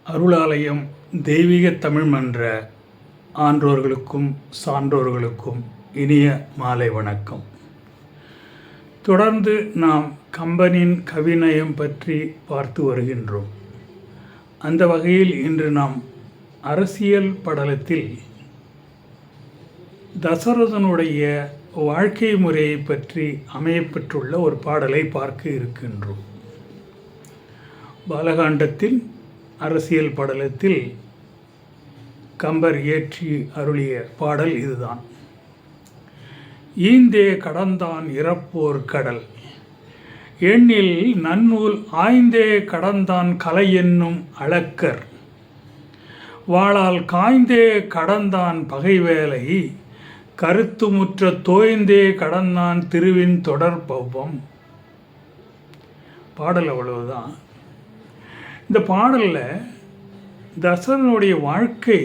அருளாலயம் தெய்வீக தமிழ் மன்ற ஆன்றோர்களுக்கும் சான்றோர்களுக்கும் இனிய மாலை வணக்கம். தொடர்ந்து நாம் கம்பனின் கவிநயம் பற்றி பார்த்து வருகின்றோம். அந்த வகையில் இன்று நாம் அரசியல் படலத்தில் தசரதனுடைய வாழ்க்கை முறையை பற்றி அமையப்பெற்றுள்ள ஒரு பாடலை பார்க்க இருக்கின்றோம். பாலகாண்டத்தில் அரசியல் படலத்தில் கம்பர் இயற்றி அருளிய பாடல் இதுதான். ஈந்தே கடந்தான் இறப்போர் கடல், எண்ணில் நன்னூல் ஆய்ந்தே கடந்தான் கலை என்னும் அளக்கர், வாளால் காய்ந்தே கடந்தான் பகைவேலை, கருத்துமுற்ற தோய்ந்தே கடந்தான் திருவின் தொடர்பவம். பாடல் அவ்வளவுதான். இந்த பாடலில் தசரனுடைய வாழ்க்கை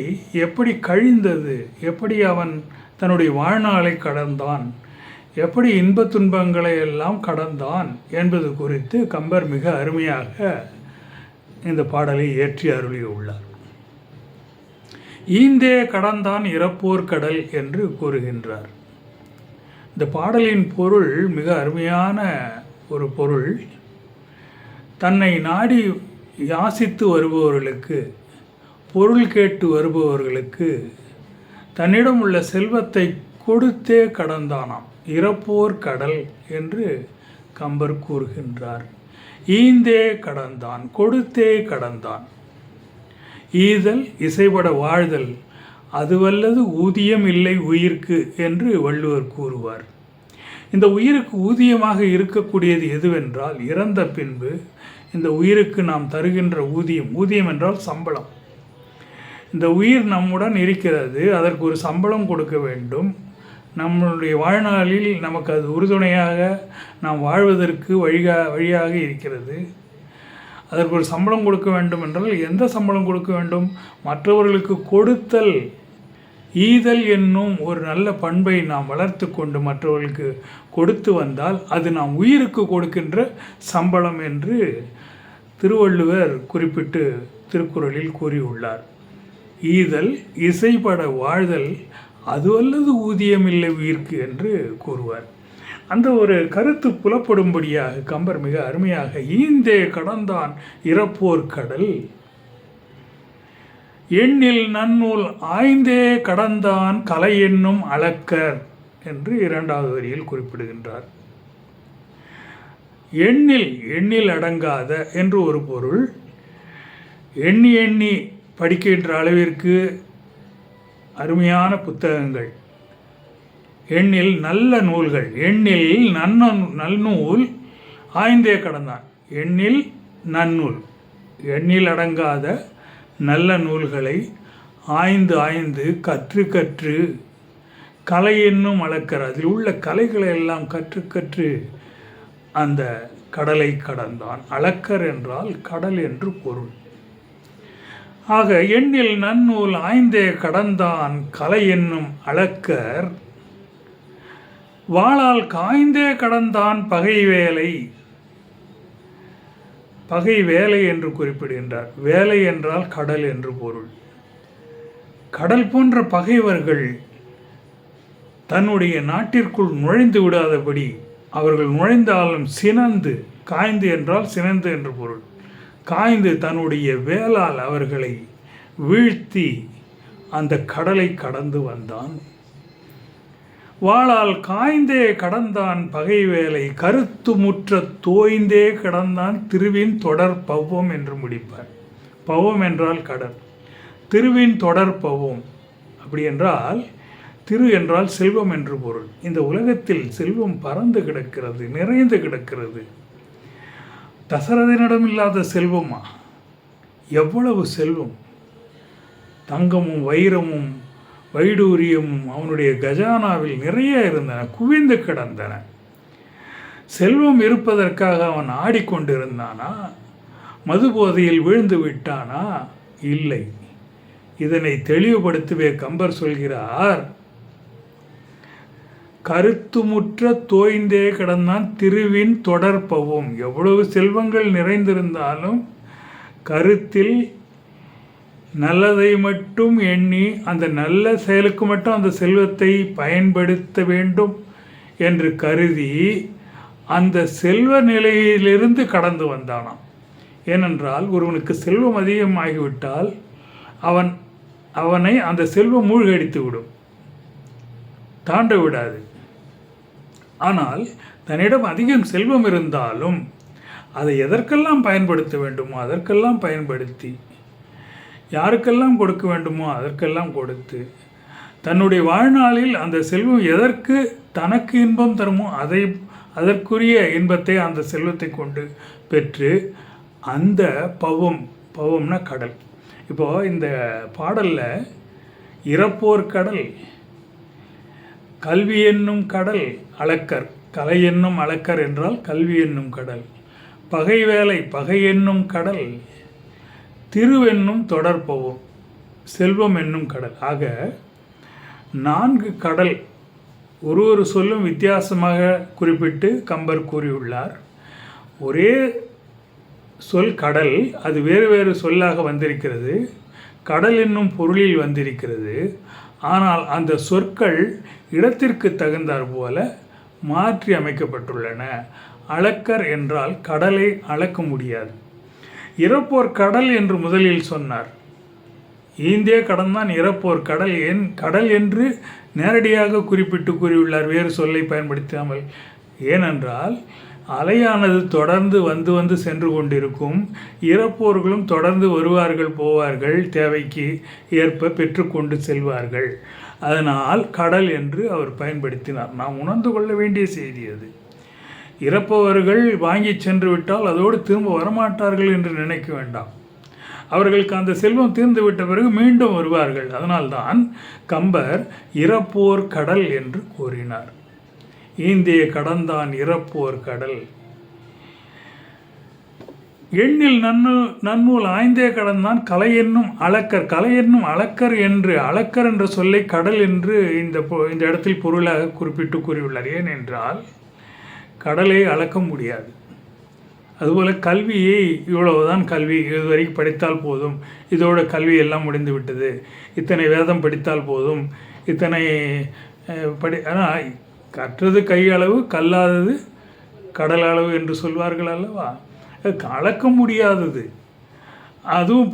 எப்படி கழிந்தது, எப்படி அவன் தன்னுடைய வாழ்நாளை கடந்தான், எப்படி இன்பத் துன்பங்களை எல்லாம் கடந்தான் என்பது குறித்து கம்பர் மிக அருமையாக இந்த பாடலை இயற்றி அருளியுள்ளார். ஈந்தே கடந்தான் இறப்போர் கடல் என்று கூறுகின்றார். இந்த பாடலின் பொருள் மிக அருமையான ஒரு பொருள். தன்னை நாடி யாசித்து வருபவர்களுக்கு, பொருள் கேட்டு வருபவர்களுக்கு தன்னிடம் உள்ள செல்வத்தை கொடுத்தே கடந்தானாம். இறப்போர் கடல் என்று கம்பர் கூறுகின்றார். ஈந்தே கடந்தான், கொடுத்தே கடந்தான். ஈதல் இசைபட வாழ்தல், அதுவல்லது ஊதியம் இல்லை உயிர்க்கு என்று வள்ளுவர் கூறுவார். இந்த உயிருக்கு ஊதியமாக இருக்கக்கூடியது எதுவென்றால், இறந்த பின்பு இந்த உயிருக்கு நாம் தருகின்ற ஊதியம். ஊதியம் என்றால் சம்பளம். இந்த உயிர் நம்முடன் இருக்கிறது, அதற்கு ஒரு சம்பளம் கொடுக்க வேண்டும். நம்மளுடைய வாழ்நாளில் நமக்கு அது உறுதுணையாக நாம் வாழ்வதற்கு வழியாக இருக்கிறது. அதற்கு ஒரு சம்பளம் கொடுக்க வேண்டும் என்றால் எந்த சம்பளம் கொடுக்க வேண்டும்? மற்றவர்களுக்கு கொடுத்தல், ஈதல் என்னும் ஒரு நல்ல பண்பை நாம் வளர்த்து கொண்டு மற்றவர்களுக்கு கொடுத்து வந்தால் அது நாம் உயிருக்கு கொடுக்கின்ற சம்பளம் என்று திருவள்ளுவர் குறிப்பிட்டு திருக்குறளில் கூறியுள்ளார். ஈதல் இசைப்பட வாழ்தல், அதுவல்லது ஊதியம் இல்லை உயிர்க்கு என்று கூறுவார். அந்த ஒரு கருத்து புலப்படும்படியாக கம்பர் மிக அருமையாக ஈந்தே கடந்தான் இறப்போர் கடல், எண்ணில் நன்னூல் ஆய்ந்தே கடந்தான் கலை என்னும் அளக்கர் என்று இரண்டாவது வரியில் குறிப்பிடுகின்றார். எண்ணில் அடங்காத என்று ஒரு பொருள். எண்ணி எண்ணி படிக்கின்ற அளவிற்கு அருமையான புத்தகங்கள், எண்ணில் நல்ல நூல்கள், எண்ணில் நன்னூல் ஆய்ந்தே கடந்தான். எண்ணில் நன்னூல், எண்ணில் அடங்காத நல்ல நூல்களை ஆய்ந்து கற்று கலை என்னும் அளக்கர், அதில் உள்ள கலைகளை எல்லாம் கற்று அந்த கடலை கடந்தான். அளக்கர் என்றால் கடல் என்று பொருள். ஆக எண்ணில் நன்னூல் ஆய்ந்தே கடந்தான் கலை என்னும் அளக்கர், வாளால் காய்ந்தே கடந்தான் பகை வேலை. பகை வேலை என்று குறிப்பிடுகின்றார். வேலை என்றால் கடல் என்று பொருள். கடல் போன்ற பகைவர்கள் தன்னுடைய நாட்டிற்குள் நுழைந்து விடாதபடி, அவர்கள் நுழைந்தாலும் சினந்து, காய்ந்து என்றால் சினந்து என்று பொருள், காய்ந்து தன்னுடைய வேலால் அவர்களை வீழ்த்தி அந்த கடலை கடந்து வந்தான். வாளால் காய்ந்தே கடந்தான் பகை வேலை, கருத்து முற்ற தோய்ந்தே கடந்தான் திருவின் தொடர் பவ்வம் என்று முடிப்பார். பவம் என்றால் கடல், திருவின் தொடர் பவ்வம். அப்படி என்றால் திரு என்றால் செல்வம் என்று பொருள். இந்த உலகத்தில் செல்வம் பறந்து கிடக்கிறது, நிறைந்து கிடக்கிறது. தசரதனிடம் இல்லாத செல்வமா? எவ்வளவு செல்வம்! தங்கமும் வைரமும் வைடூரியமும் அவனுடைய கஜானாவில் நிறைய இருந்தன, குவிந்து கிடந்தன. செல்வம் இருப்பதற்காக அவன் ஆடிக்கொண்டிருந்தானா? மது போதையில் விழுந்து விட்டானா? இல்லை. இதனை தெளிவுபடுத்தவே கம்பர் சொல்கிறார், கருத்துமுற்ற தோய்ந்தே கிடந்தான் திருவின் தொடர்பவும். எவ்வளவு செல்வங்கள் நிறைந்திருந்தாலும் கருத்தில் நல்லதை மட்டும் எண்ணி அந்த நல்ல செயலுக்கு மட்டும் அந்த செல்வத்தை பயன்படுத்த வேண்டும் என்று கருதி அந்த செல்வ நிலையிலிருந்து கடந்து வந்தானாம். ஏனென்றால் ஒருவனுக்கு செல்வம் அதிகமாகிவிட்டால் அவனை அந்த செல்வம் மூழ்கடித்து விடும், தாண்ட விடாது. ஆனால் தன்னிடம் அதிகம் செல்வம் இருந்தாலும் அதை எதற்கெல்லாம் பயன்படுத்த வேண்டுமோ அதற்கெல்லாம் பயன்படுத்தி, யாருக்கெல்லாம் கொடுக்க வேண்டுமோ அதற்கெல்லாம் கொடுத்து, தன்னுடைய வாழ்நாளில் அந்த செல்வம் எதற்கு தனக்கு இன்பம் தருமோ அதற்குரிய இன்பத்தை அந்த செல்வத்தை கொண்டு பெற்று அந்த பவம்னா கடல். இப்போது இந்த பாடலில் இறப்போர் கடல், கல்வி என்னும் கடல் அளக்கர், கலை என்னும் அளக்கர் என்றால் கல்வி என்னும் கடல், பகை வேலை பகை என்னும் கடல், திருவென்னும் தொடர்பவும், செல்வம் என்னும் கடல். ஆக 4 கடல், ஒரு சொல்லும் வித்தியாசமாக குறிப்பிட்டு கம்பர் கூறியுள்ளார். ஒரே சொல் கடல், அது வேறு வேறு சொல்லாக வந்திருக்கிறது, கடல் என்னும் பொருளில் வந்திருக்கிறது. ஆனால் அந்த சொற்கள் இடத்திற்கு தகுந்தாற் போல மாற்றி அமைக்கப்பட்டுள்ளன. அளக்கர் என்றால் கடலை அளக்க முடியாது. இறப்போர் கடல் என்று முதலில் சொன்னார். ஈந்தே கடந்தான் இறப்போர் கடல், கடல் என்று நேரடியாக குறிப்பிட்டு கூறியுள்ளார், வேறு சொல்லை பயன்படுத்தாமல். ஏனென்றால் அலையானது தொடர்ந்து வந்து சென்று கொண்டிருக்கும், இறப்போர்களும் தொடர்ந்து வருவார்கள் போவார்கள், தேவைக்கு ஏற்ப பெற்றுக்கொண்டு செல்வார்கள். அதனால் கடல் என்று அவர் பயன்படுத்தினார். நாம் உணர்ந்து கொள்ள வேண்டிய செய்தி அது. இறப்பவர்கள் வாங்கி சென்று விட்டால் அதோடு திரும்ப வரமாட்டார்கள் என்று நினைக்க வேண்டாம். அவர்களுக்கு அந்த செல்வம் தீர்ந்து விட்ட பிறகு மீண்டும் வருவார்கள். அதனால்தான் கம்பர் இறப்போர் கடல் என்று கூறினார். ஈந்தே கடந்தான் இறப்போர் கடல், எண்ணில் நன்னூல் ஆய்ந்தே கடந்தான் கலை என்னும் அளக்கர். கலை என்னும் அளக்கர் என்று, அளக்கர் என்ற சொல்லை கடல் என்று இந்த இடத்தில் பொருளாக குறிப்பிட்டு கூறியுள்ளார். ஏனென்றால் கடலை அளக்க முடியாது. அதுபோல் கல்வியை இவ்வளவுதான் கல்வி, இதுவரைக்கும் படித்தால் போதும், இதோட கல்வி எல்லாம் முடிந்து விட்டது, இத்தனை வேதம் படித்தால் போதும், இத்தனை ஆனால் கற்றது கையளவு கல்லாதது கடல் அளவு என்று சொல்வார்கள் அல்லவா. அளக்க முடியாதது. அதுவும்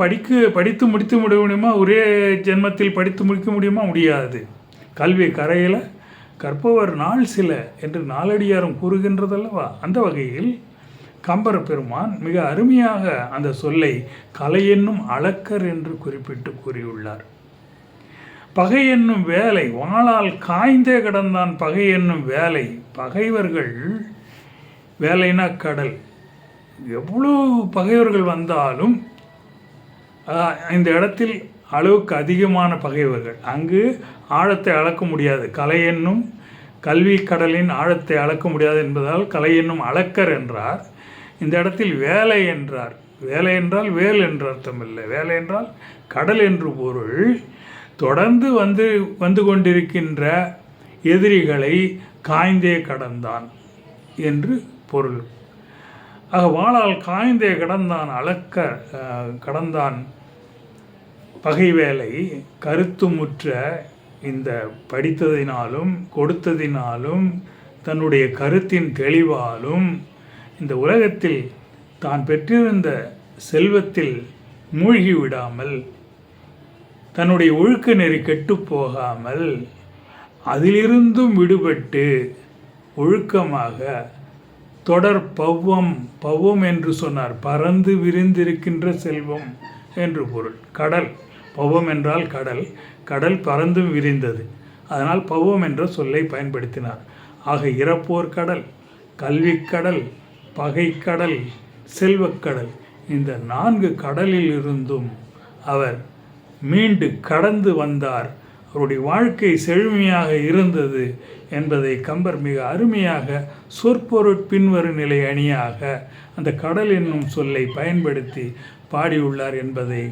படித்து முடித்து முடியுமா? ஒரே ஜென்மத்தில் படித்து முடிக்க முடியுமா? முடியாது. கல்வி கரையில் கற்பவர் நாள் சில என்று நாலடியாரும் கூறுகின்றதல்லவா. அந்த வகையில் கம்பர் பெருமான் மிக அருமையாக அந்த சொல்லை கலை என்னும் அளக்கர் என்று குறிப்பிட்டு கூறியுள்ளார். பகை என்னும் வேலை, வாளால் காய்ந்தே கடந்தான் பகை என்னும் வேலை. பகைவர்கள், வேலைனா கடல், எவ்வளோ பகைவர்கள் வந்தாலும் இந்த இடத்தில் அளவுக்கு அதிகமான பகைவர்கள், அங்கு ஆழத்தை அளக்க முடியாது. கலை என்னும் கல்வி கடலின் ஆழத்தை அளக்க முடியாது என்பதால் கலை என்னும் அளக்கர் என்றார். இந்த இடத்தில் வேலை என்றார். வேலை என்றால் வேல் என்று அர்த்தம் இல்லை, வேலை என்றால் கடல் என்று பொருள். தொடர்ந்து வந்து கொண்டிருக்கின்ற எதிரிகளை காய்ந்தே கடந்தான் என்று பொருள். ஆக வாளால் காய்ந்தே கடந்தான் பகை வேலை. கருத்துமுற்ற இந்த படித்ததினாலும் கொடுத்ததினாலும் தன்னுடைய கருத்தின் தெளிவாலும் இந்த உலகத்தில் தான் பெற்றிருந்த செல்வத்தில் மூழ்கி விடாமல், தன்னுடைய ஒழுக்க நெறி கெட்டு போகாமல், அதிலிருந்தும் விடுபட்டு ஒழுக்கமாக தொடர் பவ்வம் என்று சொன்னார். பறந்து விரிந்திருக்கின்ற செல்வம் என்று பொருள். கடல், பவ்வம் என்றால் கடல், கடல் பறந்தும் விரிந்தது, அதனால் பவ்வம் என்ற சொல்லை பயன்படுத்தினார். ஆக இறப்போர் கடல், கல்விக்கடல், பகைக்கடல், செல்வக்கடல், இந்த 4 கடலில் இருந்தும் அவர் மீண்டு கடந்து வந்தார். அவருடைய வாழ்க்கை செழுமையாக இருந்தது என்பதை கம்பர் மிக அருமையாக சொற்பொருட் பின்வரும் நிலை அணியாக அந்த கடல் என்னும் சொல்லை பயன்படுத்தி பாடியுள்ளார் என்பதை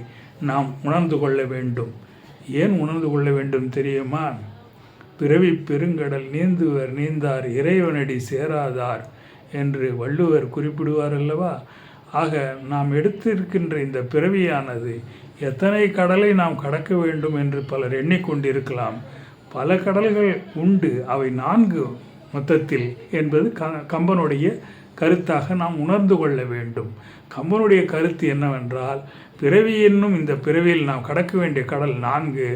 நாம் உணர்ந்து கொள்ள வேண்டும். ஏன் உணர்ந்து கொள்ள வேண்டும் தெரியுமா? பிறவி பெருங்கடல் நீந்துவர் நீந்தார் இறைவனடி சேராதார் என்று வள்ளுவர் குறிப்பிடுவார் அல்லவா. ஆக நாம் எடுத்திருக்கின்ற இந்த பிறவியானது எத்தனை கடலை நாம் கடக்க வேண்டும் என்று பலர் எண்ணிக்கொண்டிருக்கலாம். பல கடல்கள் உண்டு, அவை 4 மொத்தத்தில் என்பது கம்பனுடைய கருத்தாக நாம் உணர்ந்து கொள்ள வேண்டும். கம்பனுடைய கருத்து என்னவென்றால், பிறவி என்னும் இந்த பிறவியில் நாம் கடக்க வேண்டிய கடல் 4.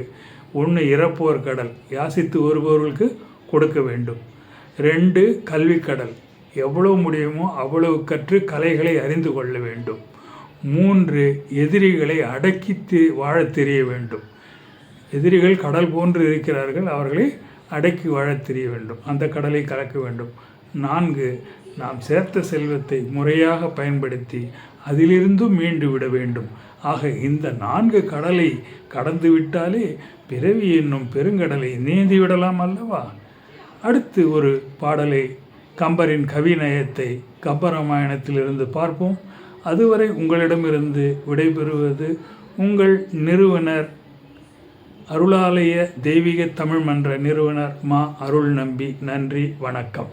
1 இறப்போர் கடல், யாசித்து வருபவர்களுக்கு கொடுக்க வேண்டும். 2 கல்விக்கடல், எவ்வளவு முடியுமோ அவ்வளவு கற்று கலைகளை அறிந்து கொள்ள வேண்டும். 3 எதிரிகளை அடக்கி வாழத் தெரிய வேண்டும். எதிரிகள் கடல் போன்று இருக்கிறார்கள், அவர்களை அடக்கி வாழத் தெரிய வேண்டும், அந்த கடலை கலக்க வேண்டும். 4 நாம் சேர்த்த செல்வத்தை முறையாக பயன்படுத்தி அதிலிருந்தும் மீண்டு விட வேண்டும். ஆக இந்த 4 கடலை கடந்து விட்டாலே பிறவி என்னும் பெருங்கடலை நீந்தி விடலாம் அல்லவா? அடுத்து ஒரு பாடலை, கம்பரின் கவிநயத்தை கம்பராமாயணத்திலிருந்து பார்ப்போம். அதுவரை உங்களிடமிருந்து விடைபெறுவது உங்கள் நிறுவனர், அருளாலய தெய்வீக தமிழ் மன்ற நிறுவனர் மா. அருள் நம்பி. நன்றி, வணக்கம்.